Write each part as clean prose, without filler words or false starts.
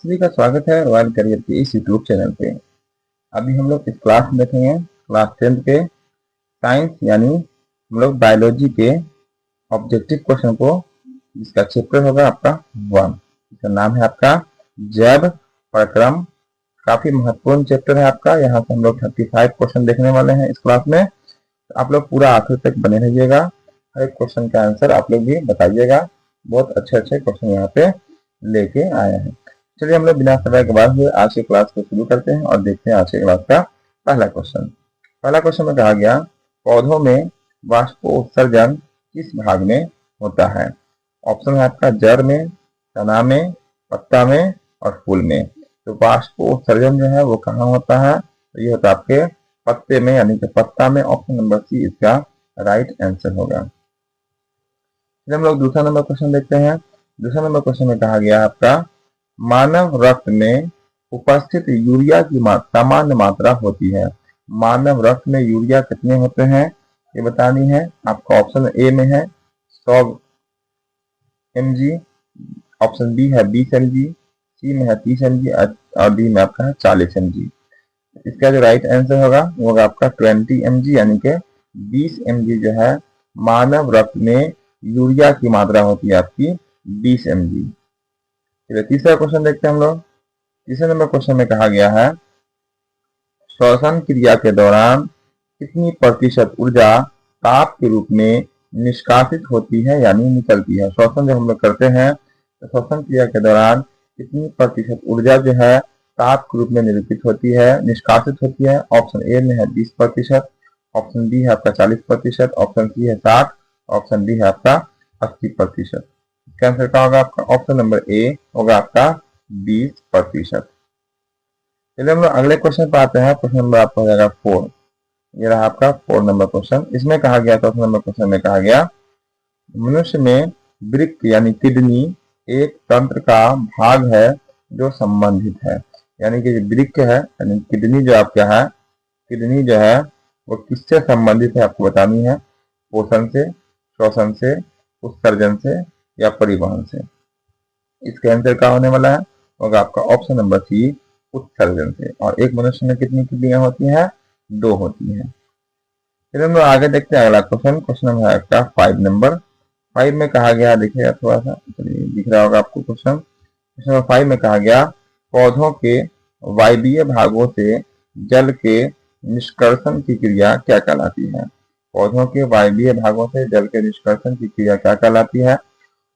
सभी का स्वागत है रॉयल करियर के इस यूट्यूब चैनल पे। अभी हम लोग इस क्लास में देखेंगे क्लास 10th के साइंस यानी हम लोग बायोलॉजी के ऑब्जेक्टिव क्वेश्चन को, जिसका चैप्टर होगा आपका 1। इसका नाम है आपका जैव प्रक्रम। काफी महत्वपूर्ण चैप्टर है आपका। यहाँ से हम लोग 35 क्वेश्चन देखने वाले हैं इस क्लास में। तो आप लोग पूरा आखिर तक बने रहिएगा। हर एक क्वेश्चन का आंसर आप लोग भी बताइएगा। बहुत अच्छे अच्छे क्वेश्चन यहाँ पे लेके आए हैं। चलिए हम लोग बिना समय के बाद हुए आज की क्लास को शुरू करते हैं और देखते हैं आज की क्लास का पहला क्वेश्चन। पहला क्वेश्चन में कहा गया पौधों में वाष्पोत्सर्जन किस भाग में होता है। ऑप्शन है आपका जड़ में, तना में, पत्ता में और फूल में। तो वाष्पोत्सर्जन जो है वो कहाँ होता है, तो ये होता है आपके पत्ते में यानी कि पत्ता में। ऑप्शन नंबर सी इसका राइट आंसर होगा। फिर हम लोग दूसरा नंबर क्वेश्चन देखते हैं। दूसरा नंबर क्वेश्चन में कहा गया आपका मानव रक्त में उपस्थित यूरिया की सामान्य मात्रा होती है। मानव रक्त में यूरिया कितने होते हैं ये बतानी है आपका। ऑप्शन ए में है 100 mg, ऑप्शन बी है 20 mg, सी में है 30 mg और डी में आपका है 40 mg। इसका जो राइट आंसर होगा वो होगा आपका 20 mg यानी कि 20 mg जो है मानव रक्त में यूरिया की मात्रा होती है आपकी 20 mg। चलिए तीसरा क्वेश्चन देखते हैं हम लोग। तीसरे नंबर क्वेश्चन में कहा गया है श्वसन क्रिया के दौरान कितनी प्रतिशत ऊर्जा ताप के रूप में निष्कासित होती है यानी निकलती है। श्वसन जब हम लोग करते हैं तो श्वसन क्रिया के दौरान कितनी प्रतिशत ऊर्जा जो है ताप के रूप में निरूपित होती है, निष्कासित होती है। ऑप्शन ए में है 20%, ऑप्शन बी है आपका 40%, ऑप्शन सी है 60, ऑप्शन डी है आपका 80%। इसका आंसर क्या होगा आपका। ऑप्शन नंबर ए होगा आपका 20%। चलिए हम लोग अगले क्वेश्चन पे आते हैं। क्वेश्चन नंबर आपका हो जाएगा 4। ये रहा आपका 4 नंबर क्वेश्चन। इसमें कहा गया, चौथा नंबर क्वेश्चन में कहा गया मनुष्य में वृक्क यानी किडनी एक तंत्र का भाग है जो संबंधित है। यानी कि वृक्क है यानी किडनी जो आपका है, किडनी जो है वो किससे संबंधित है आपको बतानी है। पोषण से, श्वसन से, उत्सर्जन से या परिवहन से। इसका आंसर क्या होने वाला है होगा आपका ऑप्शन नंबर सी उत्सर्जन से। और एक मनुष्य में कितनी किडनियां होती हैं, 2 होती हैं। फिर हम लोग आगे देखते हैं अगला क्वेश्चन। क्वेश्चन नंबर है आपका 5 नंबर। 5 में कहा गया, देखिएगा थोड़ा सा, दिख रहा होगा आपको क्वेश्चन। क्वेश्चन नंबर 5 में कहा गया पौधों के वायवीय भागों से जल के निष्कर्षण की क्रिया क्या कहलाती है। पौधों के वायवीय भागों से जल के निष्कर्षण की क्रिया क्या कहलाती है।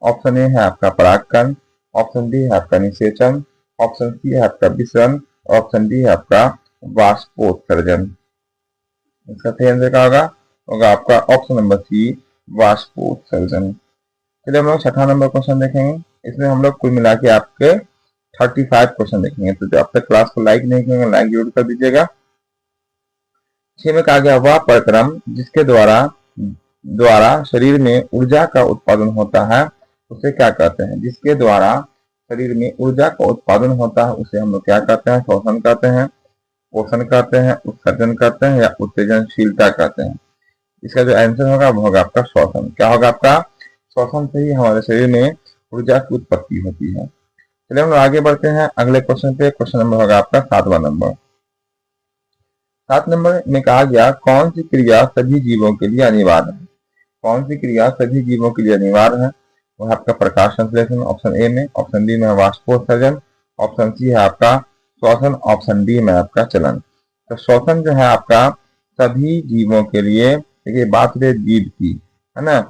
ऑप्शन ए है आपका परागकण, ऑप्शन बी है आपका निषेचन, ऑप्शन सी है आपका विसरण, ऑप्शन डी है आपका वाष्पोत्सर्जन। इसका सही आंसर क्या होगा आपका ऑप्शन नंबर सी वाष्पोत्सर्जन। चलिए हम लोग छठा नंबर क्वेश्चन देखेंगे। इसमें हम लोग कुल मिला के आपके 35 क्वेश्चन देखेंगे। तो जो अब तक क्लास को लाइक नहीं किए लाइक जरूर कर दीजिएगा। 6 में कहा गया वह प्रक्रम जिसके द्वारा शरीर में ऊर्जा का उत्पादन होता है उसे क्या कहते हैं। जिसके द्वारा शरीर में ऊर्जा का उत्पादन होता है उसे हम लोग क्या कहते हैं। श्वसन कहते हैं, पोषण कहते हैं, उत्सर्जन कहते हैं या उत्तेजनशीलता कहते हैं। इसका जो आंसर होगा वो होगा आपका श्वसन। क्या होगा आपका, श्वसन से ही हमारे शरीर में ऊर्जा की उत्पत्ति होती है। चलिए हम लोग आगे बढ़ते हैं अगले क्वेश्चन पे। क्वेश्चन नंबर होगा आपका 7वां नंबर। 7 नंबर में कहा गया कौन सी क्रिया सभी जीवों के लिए अनिवार्य है। कौन सी क्रिया सभी जीवों के लिए अनिवार्य है, वह आपका प्रकाश संश्लेषण ऑप्शन ए में, ऑप्शन बी में वाष्पोत्सर्जन, ऑप्शन सी है आपका श्वसन, ऑप्शन डी में आपका चलन। तो श्वसन जो है आपका सभी जीवों के लिए, देखिए बात रही जीव की है ना,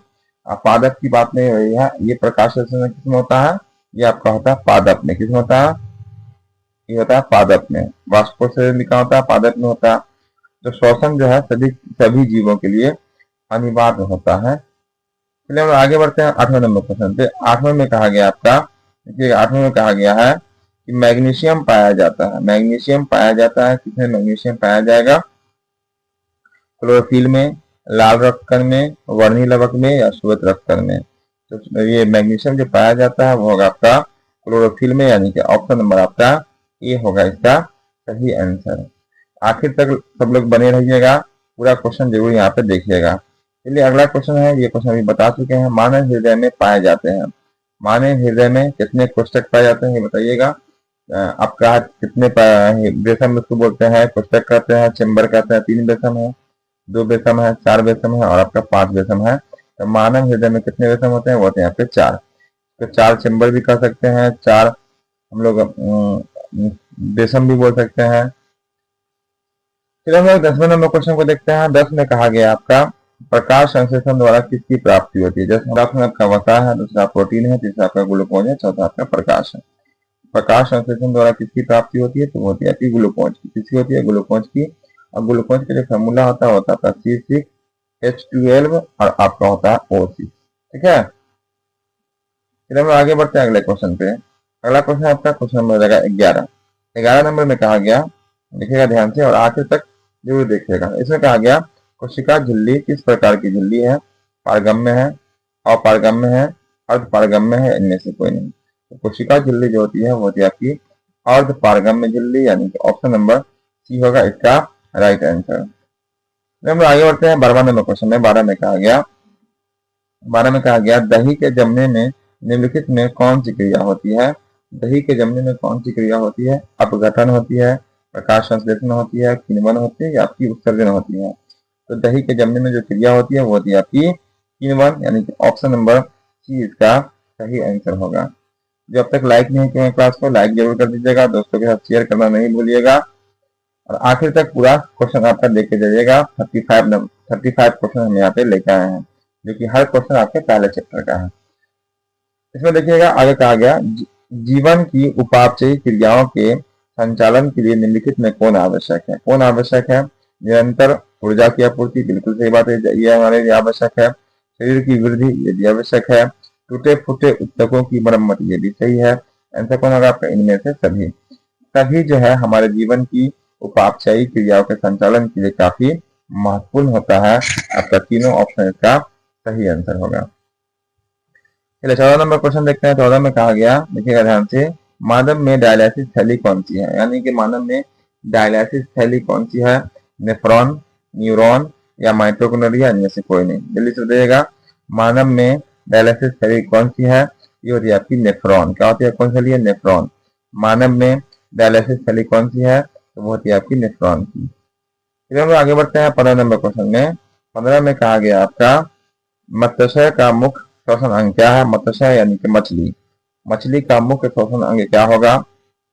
पादप की बात नहीं हो रही है। ये प्रकाश संश्लेषण किसमें होता है, ये आपका होता है पादप में। किसमें होता है, ये होता है पादप में। वाष्पोत्सर्जन लिखा होता है पादप में होता है। तो श्वसन जो है सभी जीवों के लिए अनिवार्य होता है। चलिए हम आगे बढ़ते हैं 8वें नंबर क्वेश्चन पे। 8वें में कहा गया आपका, देखिए 8वें में कहा गया है कि मैग्नीशियम पाया जाता है। मैग्नीशियम पाया जाता है किसमें, मैग्नीशियम पाया जाएगा क्लोरोफिल में, लाल रक्तकण में, वर्णी लवक में या श्वेत रक्तकण में। तो ये मैग्नीशियम जो पाया जाता है वो होगा आपका क्लोरोफिल में, यानी कि ऑप्शन नंबर आपका ए होगा इसका सही आंसर। आखिर तक सब लोग बने रहिएगा, पूरा क्वेश्चन जरूर यहाँ पे देखिएगा। चलिए अगला क्वेश्चन है, ये क्वेश्चन अभी बता चुके हैं। मानव हृदय में पाए जाते हैं, मानव हृदय में कितने कोष्ठक पाए जाते हैं ये बताइएगा। आपका कितने बेसम उसको बोलते हैं, कोष्टक कहते हैं, चेम्बर कहते हैं, 3 बेसम है, 2 बेसम है, 4 बेसम है और आपका 5 बेसम है। तो मानव हृदय में कितने बेसम होते हैं? वो होते हैं आपके 4। तो 4 चेम्बर भी कह सकते हैं, 4 हम लोग बेसम भी बोल सकते हैं। चलिए हम लोग 10वें नंबर क्वेश्चन को देखते हैं। 10 में कहा गया आपका प्रकाश संश्लेषण द्वारा किसकी प्राप्ति होती है? जैसे आपका वसा है, दूसरा प्रोटीन है, तीसरा आपका ग्लूकोज है, चौथा आपका प्रकाश है। प्रकाश संश्लेषण द्वारा किसकी प्राप्ति होती है? तो वो होती है आपकी ग्लूकोज की। किसकी होती है? ग्लूकोज की। और ग्लूकोज का जो फॉर्मूला होता है आपका C6H12 और आपका होता है O6। ठीक है, फिर हम आगे बढ़ते हैं अगले क्वेश्चन पे। अगला क्वेश्चन आपका क्वेश्चन नंबर रहेगा 11। 11 नंबर में कहा गया, देखिएगा ध्यान से और आखिर तक जरूर देखिएगा। इसमें कहा गया कोशिका झिल्ली किस प्रकार की झिल्ली है? पारगम्य है, अपारगम्य है, अर्धपारगम्य है, इनमें से कोई नहीं। तो कोशिका झिल्ली जो होती है वो होती है आपकी अर्धपारगम्य झिल्ली, यानी कि ऑप्शन नंबर सी होगा इसका राइट आंसर। हम आगे बढ़ते हैं 12 नंबर क्वेश्चन में। 12 में कहा गया दही के जमने में निम्नलिखित में कौन सी क्रिया होती है? दही के जमने में कौन सी क्रिया होती है? अपघटन होती है, प्रकाश संश्लेषण होती है, किण्वन होती है या आपकी उत्सर्जन होती है? तो दही के जमने में जो क्रिया होती है वो होती है आपकी किण्वन, यानी कि ऑप्शन नंबर सी इसका सही आंसर होगा। जो अब तक लाइक नहीं किए क्लास को लाइक जरूर कर दीजिएगा, दोस्तों के साथ शेयर करना नहीं भूलिएगा और आखिर तक पूरा क्वेश्चन आपका देख जाइएगा। 35 क्वेश्चन हम यहाँ पे लेके आए हैं, जो कि हर क्वेश्चन आपके पहले चैप्टर का है। इसमें देखिएगा आगे कहा गया जीवन की उपापचयी क्रियाओं के संचालन के लिए निम्नलिखित में कौन आवश्यक है? कौन आवश्यक है? निरंतर ऊर्जा की आपूर्ति, बिल्कुल सही बात है, ये हमारे लिए आवश्यक है। शरीर की वृद्धि, ये भी आवश्यक है। टूटे फूटे ऊतकों की मरम्मत, ये भी सही है। आंसर कौन होगा आपका? इनमें से सभी जो है हमारे जीवन की उपापचयी क्रियाओं के संचालन के लिए काफी महत्वपूर्ण होता है। आपका तीनों ऑप्शन इसका सही आंसर होगा। चलिए 14 नंबर क्वेश्चन देखते हैं। 14 में कहा गया, देखिएगा ध्यान से, मानव में डायलिसिस थैली कौन सी है? यानी कि मानव में डायलिसिस थैली कौन सी है? नेफ्रॉन, न्यूरॉन या माइटोकॉन्ड्रिया, इनमें से कोई नहीं। जल्दी से बताइएगा, मानव में डायलिसिस थैली कौन सी है? ये होती है आपकी नेफ्रॉन। क्या होती है? कौन सी है? नेफ्रॉन। मानव में डायलिसिस थैली कौन सी है? तो वो होती है आपकी नेफ्रॉन की। फिर हम आगे बढ़ते हैं 15 नंबर क्वेश्चन में। 15 में कहा गया आपका मत्स्य का मुख्य श्वसन अंग क्या है? मत्स्य यानी कि मछली। मछली का मुख्य श्वसन अंग क्या होगा?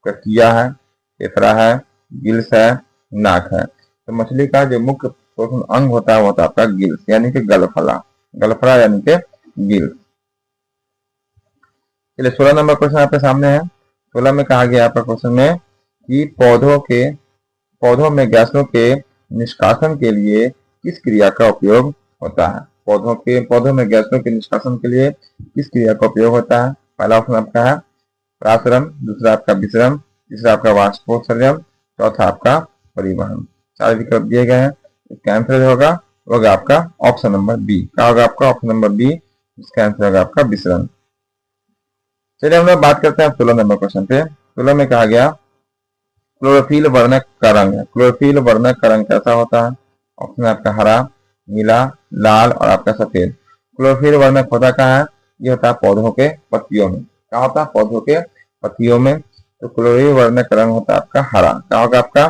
कटिया है, फेफड़ा है, गिल्स है, नाक है। तो मछली का जो मुख्य श्वसन अंग होता है वो होता है आपका गिल्स, यानी कि गलफला। गलफला यानी कि गिल्स। चलिए 16 नंबर क्वेश्चन आपके सामने है। 16 में कहा गया आपका क्वेश्चन में कि पौधों में गैसों के निष्कासन के लिए किस क्रिया का उपयोग होता है? पौधों में गैसों के निष्कासन के लिए किस क्रिया का उपयोग होता है? पहला ऑप्शन आपका है परासरण, दूसरा आपका विसरण, तीसरा आपका वाष्पोत्सर्जन, चौथा आपका परिवहन। 4 विकल्प दिए गए हैं। इसका आंसर होगा आपका ऑप्शन नंबर बी। क्या होगा आपका? Option number B. इसका आंसर होगा आपका विसरण। चलिए हम लोग बात करते हैं 16 नंबर क्वेश्चन पे। 16 में कहा गया क्लोरोफिल वर्णक का रंग है। क्लोरोफिल वर्णक का रंग कैसा होता है? ऑप्शन आपका हरा, नीला, लाल और आपका सफेद। क्लोरोफिल वर्णक होता कहाँ है? ये होता है पौधों के पत्तियों में। क्या होता है? पौधों के पत्तियों में। तो क्लोरोफिल वर्णक का रंग होता है आपका हरा। क्या होगा आपका?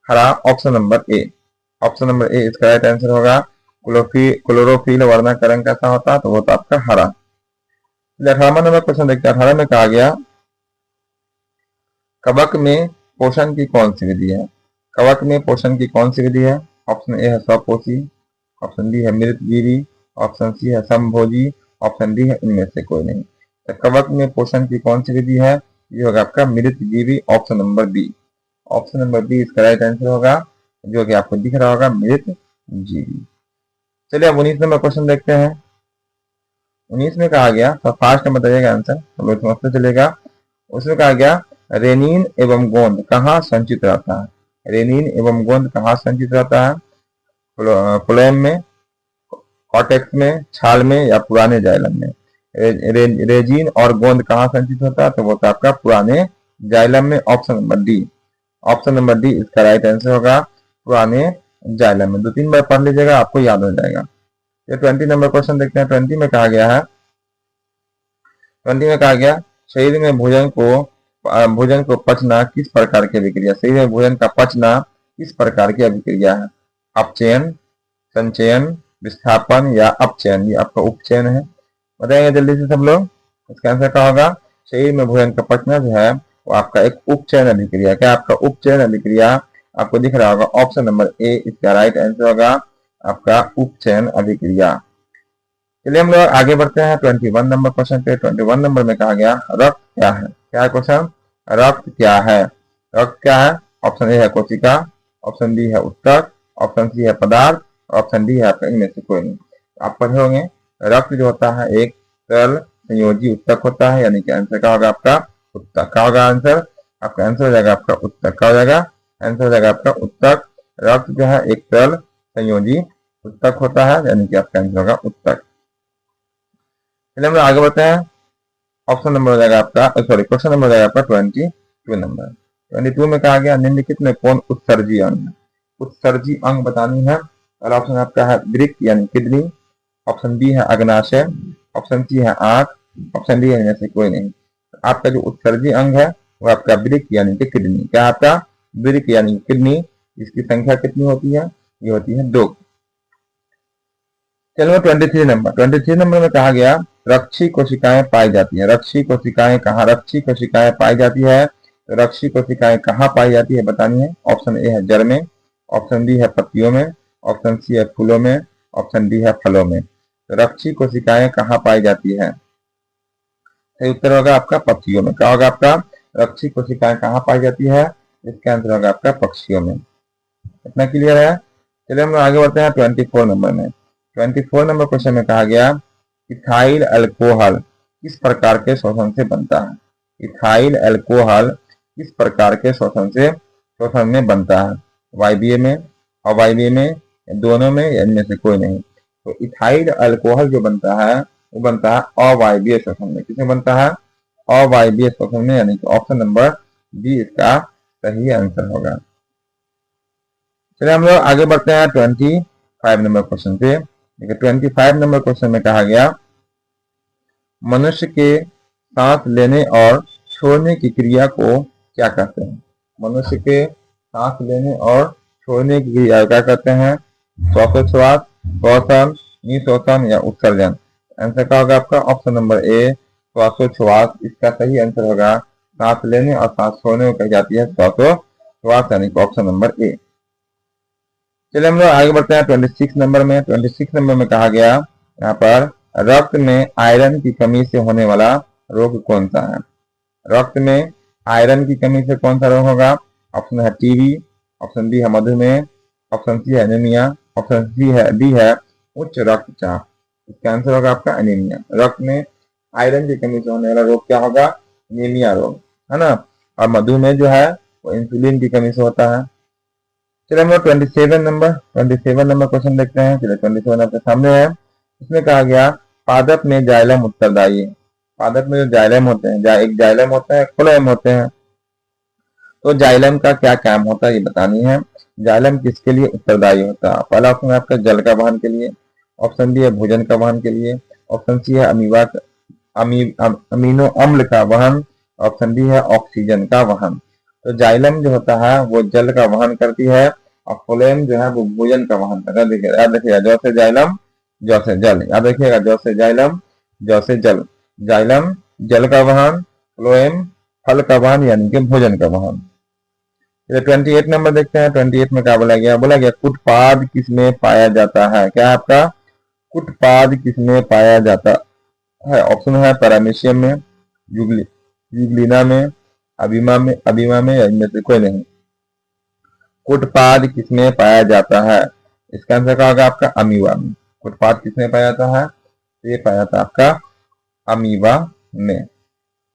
हरा। Option number A. Option number A इसका राइट आंसर होगा। क्लोरोफिल वर्णक का रंग कैसा होता है? तो वो होता है आपका हरा। 18वां नंबर क्वेश्चन देखते हैं। 18 में कहा गया कवक में पोषण की कौन सी विधि है? कवक में पोषण की कौन सी विधि है? ऑप्शन ए है स्वपोषी, ऑप्शन बी है मृतजीवी, ऑप्शन सी है समभोजी, ऑप्शन डी है इनमें से कोई नहीं। तो कवक में पोषण की कौन सी विधि है? ये होगा आपका मृतजीवी, option number B. Option number B इसका राइट आंसर होगा, जो कि आपको दिख रहा होगा मृतजीवी। चलिए अब 19 नंबर क्वेश्चन देखते हैं। 19 में कहा गया, तो फास्ट में बताइएगा आंसर, हम लोग समझते चलेगा। उसमें कहा गया रेनिन एवं गोंद कहाँ संचित रहता है? रेनिन एवं गोंद कहाँ संचित रहता है? फ्लोएम में, कॉर्टेक्स में, छाल में या पुराने जाइलम में? रेजिन और गोंद कहाँ संचित होता है? तो वो आपका पुराने जाइलम में। Option number D. Option number D इसका राइट आंसर होगा, पुराने जाइलम में। 2-3 बार पढ़ लीजिएगा, आपको याद हो जाएगा। ये 20 नंबर क्वेश्चन देखते हैं। 20 में कहा गया शरीर में भोजन को भोजन को पचना किस प्रकार की अभिक्रिया, शरीर में भोजन का पचना किस प्रकार की अभिक्रिया है, अपचयन, संचयन, विस्थापन या अपचयन। ये आपका उपचयन है, बताएंगे जल्दी से सब लोग। इसका आंसर क्या होगा, शरीर में भोजन का पचना जो है वो आपका एक उपचयन अभिक्रिया। क्या आपका उपचयन अभिक्रिया आपको दिख रहा होगा, ऑप्शन नंबर ए इसका राइट आंसर होगा आपका उपचयन अभिक्रिया। चलिए हम लोग आगे बढ़ते हैं 21 नंबर क्वेश्चन पे। 21 नंबर में कहा गया रक्त क्या है। क्या है क्वेश्चन, रक्त क्या है। रक्त क्या है, ऑप्शन ए है कोशिका, ऑप्शन बी है उत्तक, ऑप्शन सी है पदार्थ, ऑप्शन डी है आपका इनमें से कोई नहीं। आप पढ़े होंगे रक्त जो होता है एक तरल संयोजी उत्तक होता है, यानी कि आंसर क्या होगा आपका उत्तक। क्या होगा आंसर, आपका आंसर हो जाएगा आपका उत्तक। क्या हो जाएगा, आंसर हो जाएगा आपका उत्तक। रक्त जो है एक तरल संयोजी उत्तक होता है, यानी कि आपका आंसर होगा उत्तक। चलिए हम लोग आगे बढ़ते हैं। ऑप्शन नंबर हो जाएगा आपका, सॉरी क्वेश्चन नंबर हो जाएगा आपका 22 नंबर। 22 में कहा गया निम्नलिखित में कौन उत्सर्जी अंग है। उत्सर्जी अंग बतानी है। पहला ऑप्शन आपका है वृक्क यानी किडनी, ऑप्शन बी है अग्नाशय, ऑप्शन सी है आंख, ऑप्शन डी है इनमें से कोई नहीं। आपका जो उत्सर्जी अंग है वो आपका वृक्क यानी कि किडनी। क्या आपका वृक्क यानी किडनी, इसकी संख्या कितनी होती है, ये होती है 2। चलो 23 नंबर। 23 नंबर में कहा गया रक्षी कोशिकाएं पाई जाती है। रक्षी कोशिकाएं कहाँ, रक्षी कोशिकाएं पाई जाती है, तो रक्षी कोशिकाएं कहाँ पाई जाती है बतानी है। ऑप्शन ए है जड़ में, ऑप्शन बी है पत्तियों में, ऑप्शन सी है फूलों में, ऑप्शन डी है फलों में। तो रक्षी कोशिकाएं कहाँ पाई जाती है, सही उत्तर होगा आपका पक्षियों में। क्या होगा आपका, रक्षी कोशिकाएं कहाँ पाई जाती है, इसका आंसर होगा आपका पक्षियों में। इतना क्लियर है। चलिए हम लोग आगे बढ़ते हैं 24 नंबर में। 24 नंबर क्वेश्चन में कहा गया इथाइल अल्कोहल किस प्रकार के शोषण से बनता है। इथाइल अल्कोहल किस प्रकार के शोषण में बनता है, वायवीय में, अवायवीय में, दोनों में, या इनमें से कोई नहीं। तो इथाइल अल्कोहल जो बनता है वो बनता है अवायवीय शोषण में। किसमें बनता है, अवायवीय शोषण में, यानी कि ऑप्शन नंबर बी इसका सही आंसर होगा। चलिए हम लोग आगे बढ़ते हैं 25 नंबर क्वेश्चन पे। 25 नंबर क्वेश्चन में कहा गया मनुष्य के सांस लेने और छोड़ने की क्रिया को क्या कहते हैं। मनुष्य के सांस लेने और छोड़ने की क्रिया क्या कहते हैं, श्वासोच्छ्वास, श्वसन, निःश्वसन या उत्सर्जन। आंसर क्या होगा आपका, ऑप्शन नंबर ए श्वासोच्छ्वास इसका सही आंसर होगा। सांस लेने और सांस छोड़ने को कही जाती है श्वासोच्छ्वास, यानी कि ऑप्शन नंबर ए। चलिए हम लोग आगे बढ़ते हैं 26 नंबर में। 26 नंबर में कहा गया यहाँ पर रक्त में आयरन की कमी से होने वाला रोग कौन सा है। रक्त में आयरन की कमी से कौन सा रोग होगा, ऑप्शन है टीबी, ऑप्शन बी है मधुमेह, ऑप्शन सी है एनीमिया, ऑप्शन डी है उच्च रक्तचाप। इसका आंसर होगा आपका एनीमिया। रक्त में आयरन की कमी से होने वाला रोग क्या होगा, एनीमिया रोग, है ना। और मधुमेह जो है वो इंसुलिन की कमी से होता है। चलिए हम लोग 27 नंबर क्वेश्चन देखते हैं। चलिए 27 आपके सामने है। इसमें कहा गया पादप में जाइलम उत्तरदायी है। पादप में जो जाइलम होते हैं, एक जाइलम होता है, फ्लोएम होते हैं। तो जाइलम का क्या काम होता है ये बतानी है। जाइलम किसके लिए उत्तरदायी होता है। पहला ऑप्शन है आपका जल का वहन के लिए, ऑप्शन बी है भोजन का वहन के लिए, ऑप्शन सी है अमीनो अम्ल का वहन, ऑप्शन डी है ऑक्सीजन का वहन। तो जाइलम जो होता है वो जल का वहन करती है और फ्लोएम जो है वो भोजन का वहन करता है। याद रखिएगा, जौ से जाइलम, जौ से जल। याद रखिएगा, जौ से जाइलम, जौ से जल। जाइलम जल का वहन, फ्लोएम फल का वहन यानी कि भोजन का वहन। 28 नंबर देखते हैं। 28 में क्या बोला गया, कुटपाद किसमें पाया जाता है। क्या आपका कुटपाद किसमें पाया जाता है। ऑप्शन है पैरामीशियम में, यूग्लिना में, अबीमा में या इनमें से कोई नहीं। कुटपाद किसमें पाया जाता है, इसका आंसर क्या होगा आपका अमीबा में। कुटपाद किसमें पाया जाता है, ये पाया जाता है आपका अमीबा में।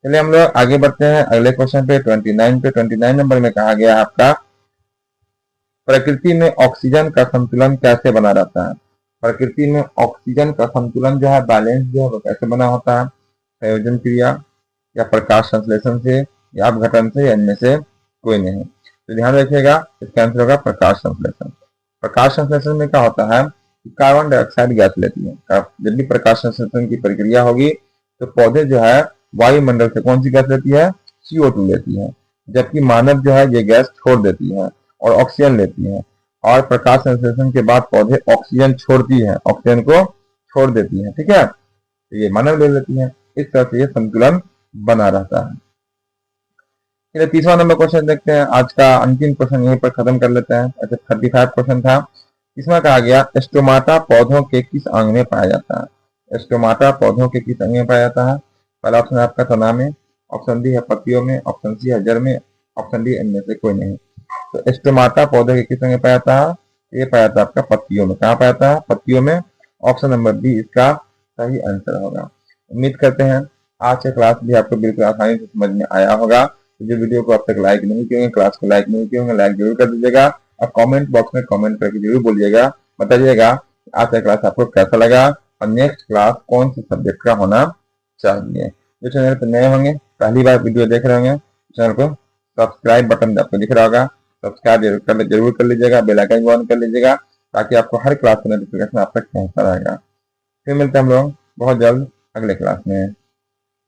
चलिए हम लोग आगे बढ़ते हैं अगले क्वेश्चन पे 29 पे। 29 नंबर में कहा गया आपका प्रकृति में ऑक्सीजन का संतुलन कैसे बना रहता है। प्रकृति में ऑक्सीजन का संतुलन जो है, बैलेंस जो है वो कैसे बना होता है, संयोजन क्रिया या प्रकाश संश्लेषण से या अपघटन से या इनमें से कोई नहीं। तो ध्यान रखिएगा, इसका आंसर होगा प्रकाश संश्लेषण। प्रकाश संश्लेषण में क्या होता है, कार्बन डाइऑक्साइड गैस लेती है। जब भी प्रकाश संश्लेषण की प्रक्रिया होगी तो पौधे जो है वायुमंडल से कौन सी गैस लेती है, CO2 लेती है, जबकि मानव जो है ये गैस छोड़ देती है और ऑक्सीजन लेती है। और प्रकाश संश्लेषण के बाद पौधे ऑक्सीजन छोड़ती है, ऑक्सीजन को छोड़ देती है, ठीक है, तो ये मानव ले लेती है। इस तरह से ये संतुलन बना रहता है। चलिए तीसरा नंबर क्वेश्चन देखते हैं। आज का अंतिम क्वेश्चन यहीं पर खत्म कर लेते हैं। अच्छा 35 क्वेश्चन था। इसमें कहा गया स्टोमाटा पौधों के किस अंग में पाया जाता है। स्टोमाटा पौधों के किस अंग में पाया जाता है। पहला ऑप्शन है आपका तना में, ऑप्शन डी है पत्तियों में, ऑप्शन सी है जड़ में, ऑप्शन डी इनमें से कोई नहीं। तो स्टोमाटा पौधे के किस अंग में पाया जाता है, ये पाया जाता है आपका पत्तियों में। कहाँ पाया जाता है, पत्तियों में। ऑप्शन नंबर बी इसका सही आंसर होगा। उम्मीद करते हैं आज का क्लास भी आपको बिल्कुल आसानी से समझ में आया होगा। तो जो वीडियो को अब तक लाइक नहीं किए होंगे, क्लास को लाइक नहीं किए होंगे, लाइक जरूर कर दीजिएगा और कमेंट बॉक्स में कमेंट करके जरूर बोलिएगा, बताइएगा आज का क्लास आपको कैसा लगा और नेक्स्ट क्लास कौन से सब्जेक्ट का होना चाहिए। जो चैनल पर नए होंगे, पहली बार वीडियो देख रहे होंगे, चैनल को सब्सक्राइब बटन आपको दिख रहा होगा, सब्सक्राइब जरूर कर लीजिएगा, बेल आइकन भी ऑन कर लीजिएगा ताकि आपको हर क्लास का नोटिफिकेशन आप तक पहुंचता रहेगा। फिर मिलते हैं हम लोग बहुत जल्द अगले क्लास में।